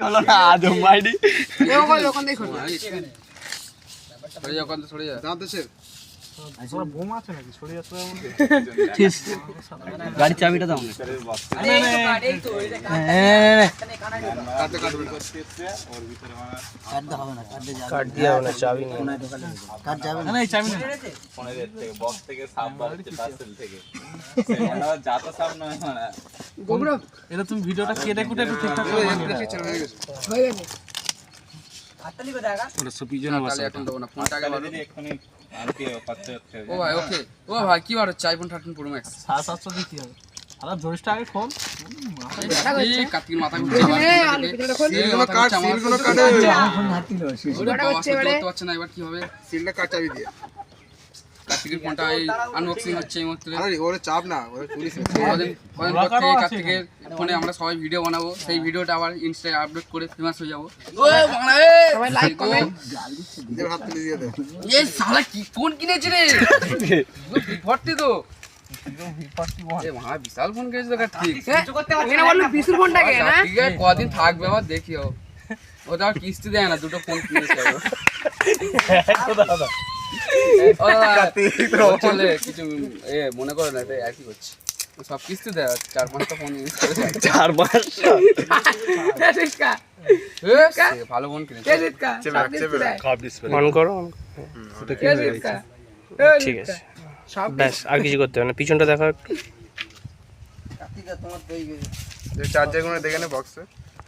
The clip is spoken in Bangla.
হলো না আদম মাইডি ওখান থেকে সরে যা ওখান থেকে সরে যা দাঁত দেশে বোম আছে নাকি ছড়িয়ে যাচ্ছে গাড়ির চাবিটা দাও না কাট দিয়া না চাবি নেই কার যাবে না এই চাবি নেই ফোনের থেকে বক্স থেকে সাপ বাড়ছে পার্সেল থেকে সেটা যাতা সাপ নয় মানে গোবরা এটা তুমি ভিডিওটা কেটে কুটে একটু ঠিকঠাক করে হয়ে গেছে হাততালি করে দেখা ওটা সুপিজনা তাহলে এখন দেবো না ফোনটা আগে দিদি এক্ষুনি আনতে পারতে ও ভাই ওকে ও ভাই কি বার হচ্ছে আইফোন 13 প্রো ম্যাক্স 700 দিতে হবে আরে জোরিসটা আগে ফোন এই কার্তিকের মাথা ঘুরছে আমার সিলগুলো কাট সিলগুলো কাটে ওটা হচ্ছে এবারে তো পারছে না এবার কি হবে সিলটা কাট চাবি দিয়ে কার্তিকের ফোনটা এই আনবক্সিং হচ্ছে এই মুহূর্তে আরে ওরে চাপ না ওরে পুলিশ কদিন পর থেকে কার্তিকের ফোনে আমরা সবাই ভিডিও বানাবো সেই ভিডিওটা আবার ইনস্টায় আপলোড করে ফেমাস হয়ে যাবো ও বাংলা সবাই লাইক কমেন্ট নিজের হাত তুলে দিয়ে দে এই শালা কি ফোন কিনেছে রে ভর্তি তো এ মা বিশাল ফোন কিনেছে তো কার্তিক এখানে বললো বিশুর ফোনটাকে না ঠিক আছে কদিন থাকবে আবার দেখিও ও তো আর কিস্তি দেয় না দুটো ফোন কিনেছে চলে কিছু এ মনে করে না এটা একই করছে সব কিস্তি দেয় 4-5টা ফোন ইউজ করে 4-5 ভালো ফোন কিনেছে অন করো ঠিক আছে ব্যাস আর কিছু করতে হবে না পিছনটা দেখো একটু কার্তিকা তোমার তো এই চার্জার গুলো দেখে নে বক্সে